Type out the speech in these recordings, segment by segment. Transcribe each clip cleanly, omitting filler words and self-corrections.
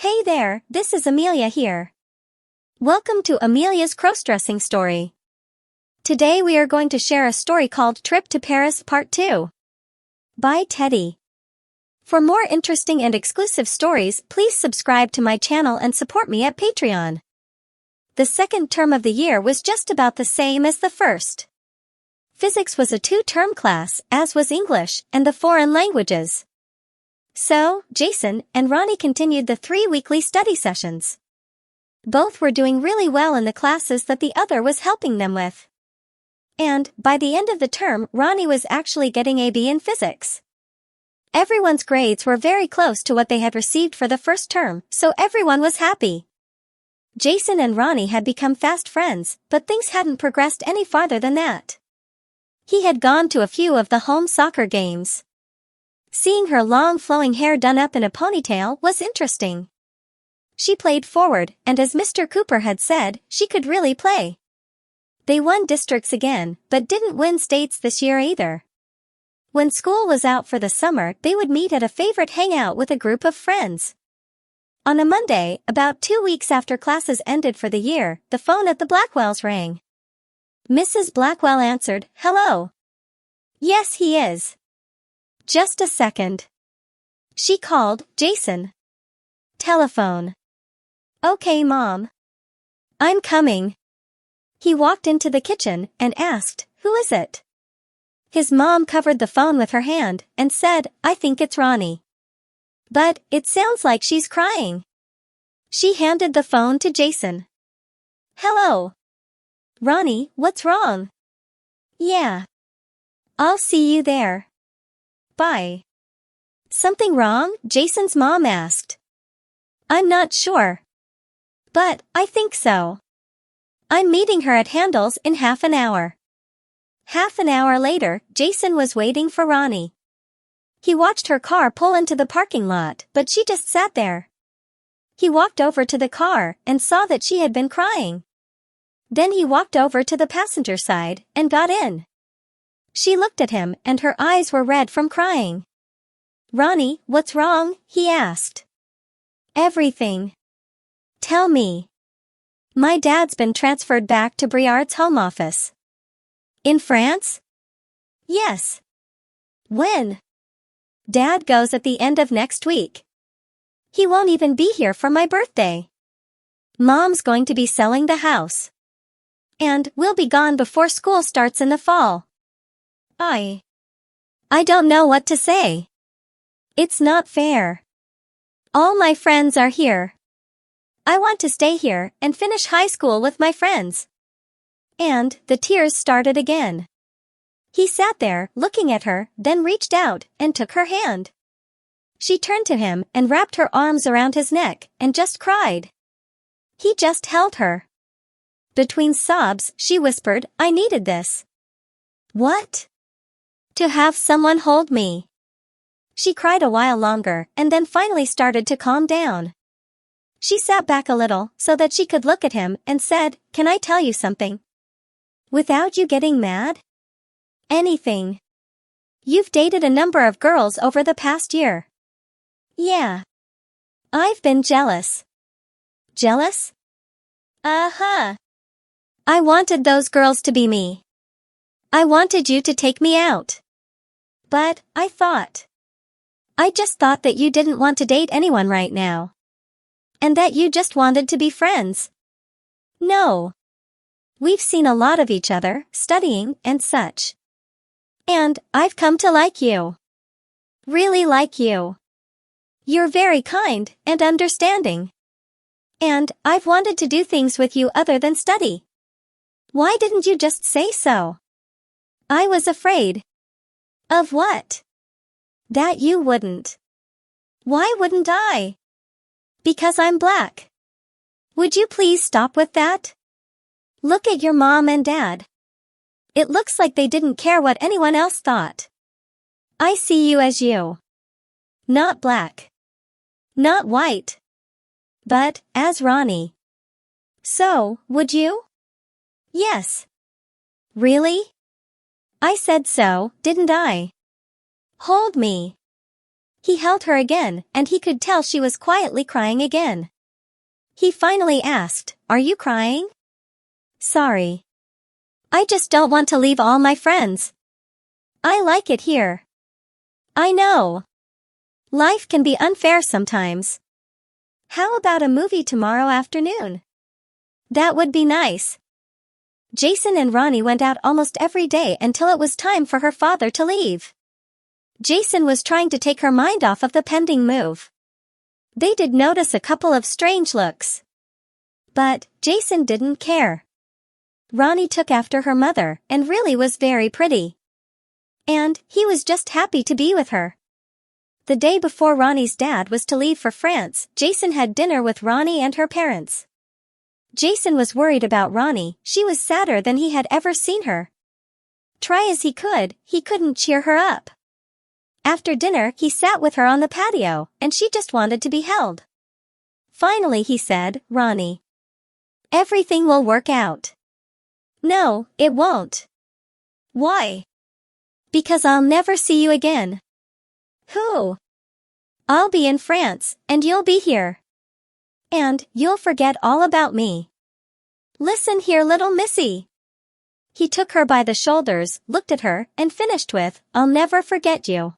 Hey there, this is Amelia here. Welcome to Amelia's crossdressing story. Today we are going to share a story called Trip to Paris Part 2 by Teddie. For more interesting and exclusive stories, please subscribe to my channel and support me at Patreon. The second term of the year was just about the same as the first. Physics was a 2-term class, as was English and the foreign languages. So, Jason and Ronnie continued the 3 weekly study sessions. Both were doing really well in the classes that the other was helping them with. And, by the end of the term, Ronnie was actually getting a B in physics. Everyone's grades were very close to what they had received for the first term, so everyone was happy. Jason and Ronnie had become fast friends, but things hadn't progressed any farther than that. He had gone to a few of the home soccer games. Seeing her long flowing hair done up in a ponytail was interesting. She played forward, and as Mr. Cooper had said, she could really play. They won districts again, but didn't win states this year either. When school was out for the summer, they would meet at a favorite hangout with a group of friends. On a Monday, about 2 weeks after classes ended for the year, the phone at the Blackwells rang. Mrs. Blackwell answered, "Hello." "Yes, he is." "Just a second." She called, "Jason." "Telephone." "Okay, Mom." "I'm coming." He walked into the kitchen and asked, "Who is it?" His mom covered the phone with her hand and said, "I think it's Ronnie." "But, it sounds like she's crying." She handed the phone to Jason. "Hello." "Ronnie, what's wrong?" "Yeah. I'll see you there. Bye." "Something wrong?" Jason's mom asked. "I'm not sure. But, I think so. I'm meeting her at Handel's in half an hour." Half an hour later, Jason was waiting for Ronnie. He watched her car pull into the parking lot, but she just sat there. He walked over to the car and saw that she had been crying. Then he walked over to the passenger side and got in. She looked at him and her eyes were red from crying. "Ronnie, what's wrong?" he asked. "Everything." "Tell me." "My dad's been transferred back to Briard's home office." "In France?" "Yes." "When?" "Dad goes at the end of next week. He won't even be here for my birthday. Mom's going to be selling the house. And we'll be gone before school starts in the fall. I don't know what to say. It's not fair. All my friends are here. I want to stay here and finish high school with my friends." And the tears started again. He sat there, looking at her, then reached out and took her hand. She turned to him and wrapped her arms around his neck and just cried. He just held her. Between sobs, she whispered, "I needed this." "What?" "To have someone hold me." She cried a while longer and then finally started to calm down. She sat back a little so that she could look at him and said, "Can I tell you something? Without you getting mad?" "Anything." "You've dated a number of girls over the past year." "Yeah. I've been jealous." "Jealous?" "Uh-huh. I wanted those girls to be me. I wanted you to take me out. But, I just thought that you didn't want to date anyone right now. And that you just wanted to be friends." "No. We've seen a lot of each other, studying and such. And, I've come to like you. Really like you. You're very kind and understanding. And, I've wanted to do things with you other than study. Why didn't you just say so?" "I was afraid." "Of what?" "That you wouldn't." "Why wouldn't I?" "Because I'm black." "Would you please stop with that? Look at your mom and dad. It looks like they didn't care what anyone else thought. I see you as you. Not black. Not white. But, as Ronnie. So, would you?" "Yes." "Really?" "I said so, didn't I? Hold me." He held her again, and he could tell she was quietly crying again. He finally asked, "Are you crying?" "Sorry. I just don't want to leave all my friends. I like it here." "I know. Life can be unfair sometimes. How about a movie tomorrow afternoon?" "That would be nice." Jason and Ronnie went out almost every day until it was time for her father to leave. Jason was trying to take her mind off of the pending move. They did notice a couple of strange looks. But Jason didn't care. Ronnie took after her mother and really was very pretty. And he was just happy to be with her. The day before Ronnie's dad was to leave for France, Jason had dinner with Ronnie and her parents. Jason was worried about Ronnie. She was sadder than he had ever seen her. Try as he couldn't cheer her up. After dinner, he sat with her on the patio, and she just wanted to be held. Finally he said, "Ronnie, everything will work out." "No, it won't." "Why?" "Because I'll never see you again." "Who?" "I'll be in France, and you'll be here. And you'll forget all about me. Listen here, little missy." He took her by the shoulders, looked at her, and finished with, "I'll never forget you.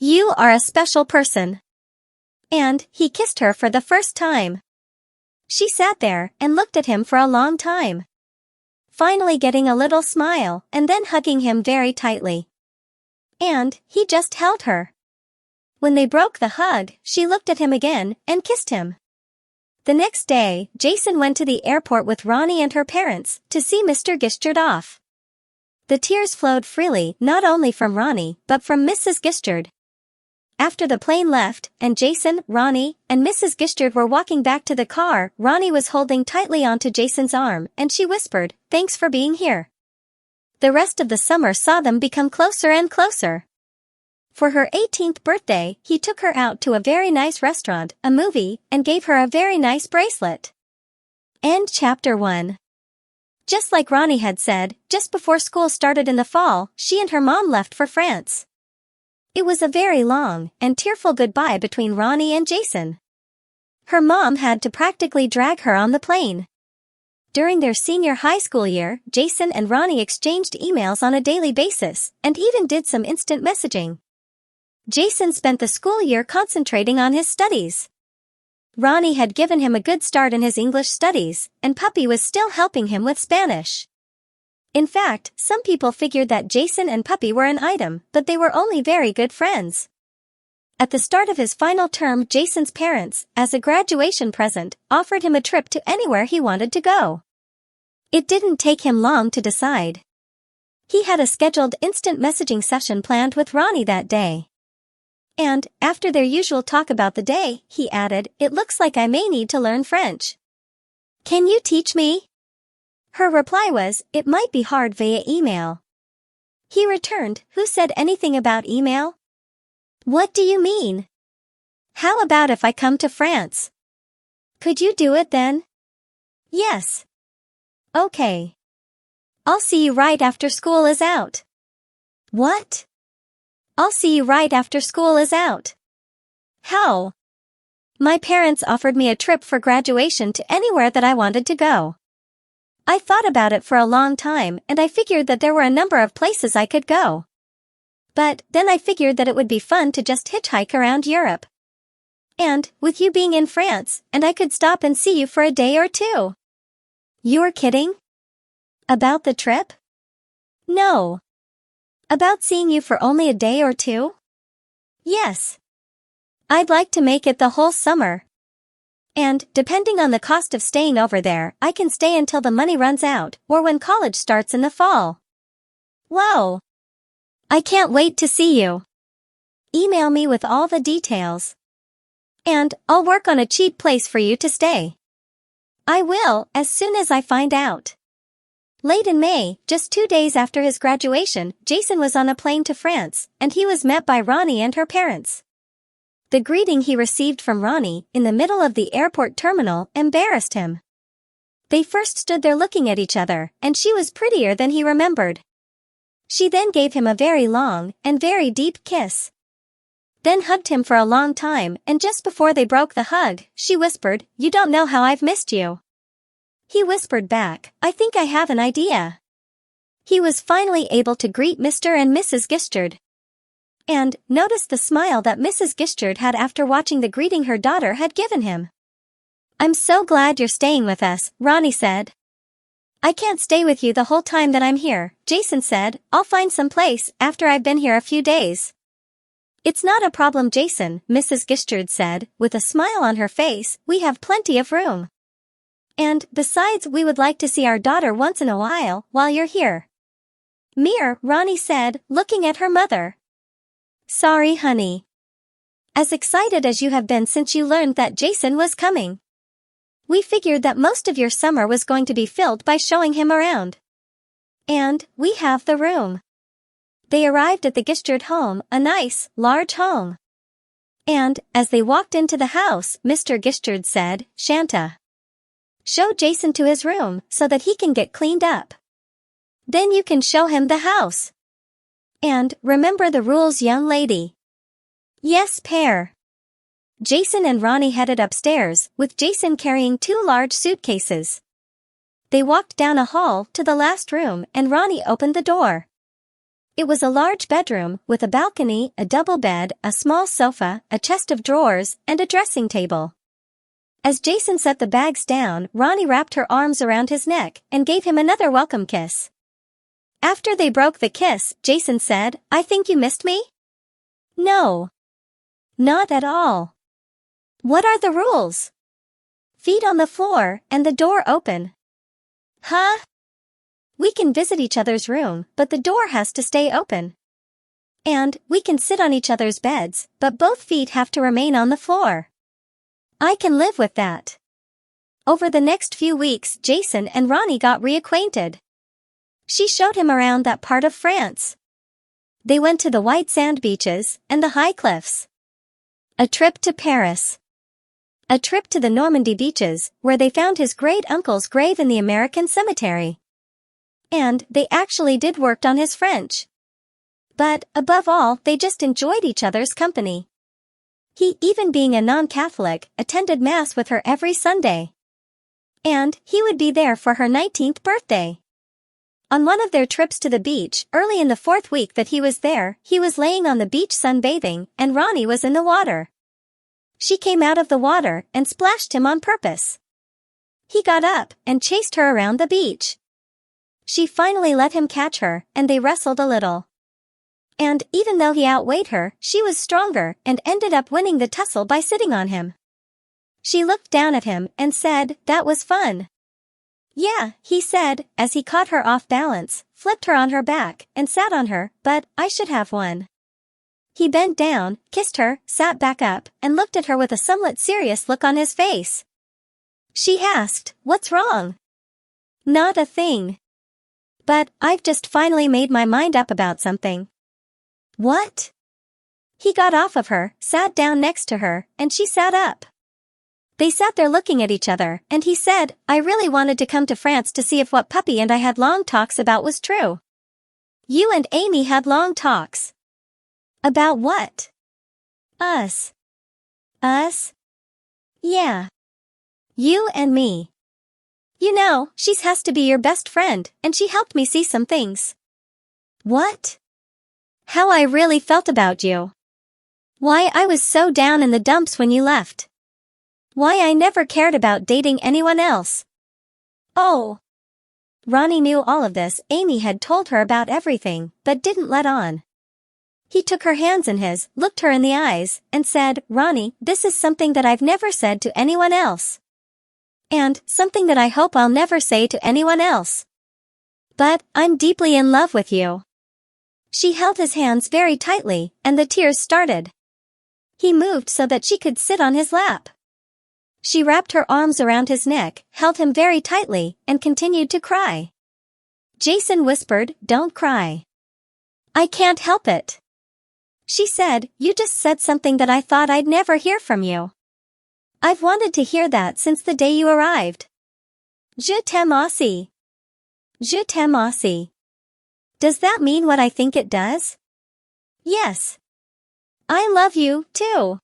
You are a special person." And he kissed her for the first time. She sat there and looked at him for a long time, finally getting a little smile and then hugging him very tightly. And he just held her. When they broke the hug, she looked at him again and kissed him. The next day, Jason went to the airport with Ronnie and her parents to see Mr. Gistard off. The tears flowed freely not only from Ronnie but from Mrs. Gistard. After the plane left, and Jason, Ronnie, and Mrs. Gistard were walking back to the car, Ronnie was holding tightly onto Jason's arm, and she whispered, "Thanks for being here." The rest of the summer saw them become closer and closer. For her 18th birthday, he took her out to a very nice restaurant, a movie, and gave her a very nice bracelet. End chapter 1. Just like Ronnie had said, just before school started in the fall, she and her mom left for France. It was a very long and tearful goodbye between Ronnie and Jason. Her mom had to practically drag her on the plane. During their senior high school year, Jason and Ronnie exchanged emails on a daily basis and even did some instant messaging. Jason spent the school year concentrating on his studies. Ronnie had given him a good start in his English studies, and Puppy was still helping him with Spanish. In fact, some people figured that Jason and Puppy were an item, but they were only very good friends. At the start of his final term, Jason's parents, as a graduation present, offered him a trip to anywhere he wanted to go. It didn't take him long to decide. He had a scheduled instant messaging session planned with Ronnie that day. And, after their usual talk about the day, he added, "It looks like I may need to learn French. Can you teach me?" Her reply was, "It might be hard via email." He returned, "Who said anything about email? What do you mean? How about if I come to France? Could you do it then?" "Yes." "Okay. I'll see you right after school is out." "What?" "I'll see you right after school is out." "How?" "My parents offered me a trip for graduation to anywhere that I wanted to go. I thought about it for a long time and I figured that there were a number of places I could go. But then I figured that it would be fun to just hitchhike around Europe. And, with you being in France, and I could stop and see you for a day or two." "You're kidding? About the trip?" "No. About seeing you for only a day or two?" "Yes. I'd like to make it the whole summer. And, depending on the cost of staying over there, I can stay until the money runs out, or when college starts in the fall." "Wow. I can't wait to see you. Email me with all the details. And, I'll work on a cheap place for you to stay." "I will, as soon as I find out." Late in May, just 2 days after his graduation, Jason was on a plane to France, and he was met by Ronnie and her parents. The greeting he received from Ronnie, in the middle of the airport terminal, embarrassed him. They first stood there looking at each other, and she was prettier than he remembered. She then gave him a very long and very deep kiss. then hugged him for a long time, and just before they broke the hug, she whispered, "You don't know how I've missed you." He whispered back, "I think I have an idea." He was finally able to greet Mr. and Mrs. Gistard. And noticed the smile that Mrs. Gistard had after watching the greeting her daughter had given him. "I'm so glad you're staying with us," Ronnie said. "I can't stay with you the whole time that I'm here," Jason said. "I'll find some place after I've been here a few days." "It's not a problem, Jason," Mrs. Gistard said, with a smile on her face. "We have plenty of room. And, besides, we would like to see our daughter once in a while you're here." "Mere," Ronnie said, looking at her mother. "Sorry, honey. As excited as you have been since you learned that Jason was coming. We figured that most of your summer was going to be filled by showing him around. And we have the room." They arrived at the Gistard home, a nice, large home. And, as they walked into the house, Mr. Gistard said, "Shanta, show Jason to his room so that he can get cleaned up. Then you can show him the house. And, remember the rules, young lady." "Yes, Pear." Jason and Ronnie headed upstairs, with Jason carrying 2 large suitcases. They walked down a hall to the last room, and Ronnie opened the door. It was a large bedroom, with a balcony, a double bed, a small sofa, a chest of drawers, and a dressing table. As Jason set the bags down, Ronnie wrapped her arms around his neck and gave him another welcome kiss. After they broke the kiss, Jason said, "I think you missed me?" "No. Not at all." "What are the rules?" "Feet on the floor, and the door open." "Huh?" "We can visit each other's room, but the door has to stay open. And, we can sit on each other's beds, but both feet have to remain on the floor." "I can live with that." Over the next few weeks, Jason and Ronnie got reacquainted. She showed him around that part of France. They went to the white sand beaches and the high cliffs. A trip to Paris. A trip to the Normandy beaches, where they found his great-uncle's grave in the American cemetery. And they actually did work on his French. But, above all, they just enjoyed each other's company. He, even being a non-Catholic, attended Mass with her every Sunday. And, he would be there for her 19th birthday. On one of their trips to the beach, early in the 4th week that he was there, he was laying on the beach sunbathing, and Ronnie was in the water. She came out of the water and splashed him on purpose. He got up and chased her around the beach. She finally let him catch her, and they wrestled a little. And, even though he outweighed her, she was stronger and ended up winning the tussle by sitting on him. She looked down at him and said, "That was fun." "Yeah," he said, as he caught her off balance, flipped her on her back, and sat on her, "but I should have won." He bent down, kissed her, sat back up, and looked at her with a somewhat serious look on his face. She asked, "What's wrong?" "Not a thing. But, I've just finally made my mind up about something." "What?" He got off of her, sat down next to her, and she sat up. They sat there looking at each other, and he said, "I really wanted to come to France to see if what Puppy and I had long talks about was true." "You and Amy had long talks." "About what?" "Us." "Us?" "Yeah. You and me. You know, she has to be your best friend, and she helped me see some things." "What?" "How I really felt about you. Why I was so down in the dumps when you left. Why I never cared about dating anyone else." "Oh." Ronnie knew all of this. Amy had told her about everything, but didn't let on. He took her hands in his, looked her in the eyes, and said, "Ronnie, this is something that I've never said to anyone else. And something that I hope I'll never say to anyone else. But, I'm deeply in love with you." She held his hands very tightly, and the tears started. He moved so that she could sit on his lap. She wrapped her arms around his neck, held him very tightly, and continued to cry. Jason whispered, "Don't cry." "I can't help it." She said, "You just said something that I thought I'd never hear from you. I've wanted to hear that since the day you arrived. Je t'aime aussi. Je t'aime aussi. Does that mean what I think it does?" "Yes." I love you, too.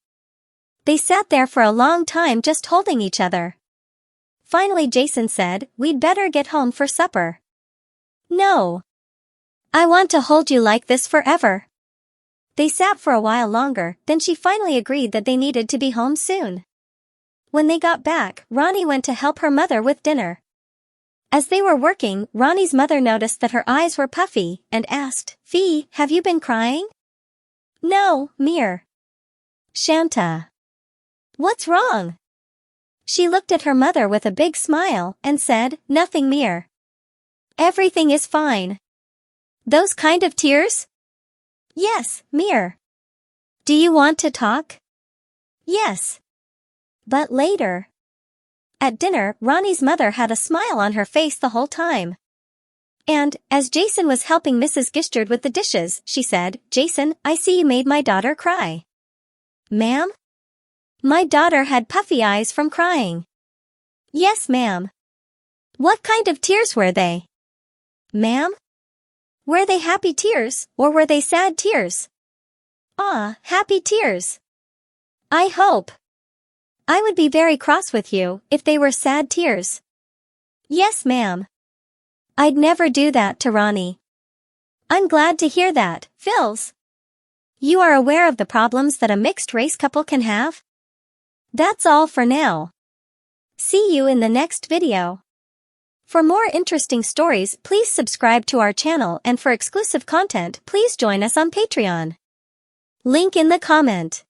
They sat there for a long time just holding each other. Finally Jason said, we'd better get home for supper. No. I want to hold you like this forever. They sat for a while longer, then she finally agreed that they needed to be home soon. When they got back, Ronnie went to help her mother with dinner. As they were working, Ronnie's mother noticed that her eyes were puffy and asked, Fee, have you been crying? No, Mir. Shanta. What's wrong? She looked at her mother with a big smile and said, nothing, Mir. Everything is fine. Those kind of tears? Yes, Mir. Do you want to talk? Yes. But later. At dinner, Ronnie's mother had a smile on her face the whole time. And, as Jason was helping Mrs. Gistard with the dishes, she said, Jason, I see you made my daughter cry. Ma'am? My daughter had puffy eyes from crying. Yes, ma'am. What kind of tears were they? Ma'am? Were they happy tears, or were they sad tears? Ah, happy tears. I hope. I would be very cross with you if they were sad tears. Yes, ma'am. I'd never do that to Ronnie. I'm glad to hear that, Phils. You are aware of the problems that a mixed-race couple can have? That's all for now. See you in the next video. For more interesting stories, please subscribe to our channel, and for exclusive content, please join us on Patreon. Link in the comment.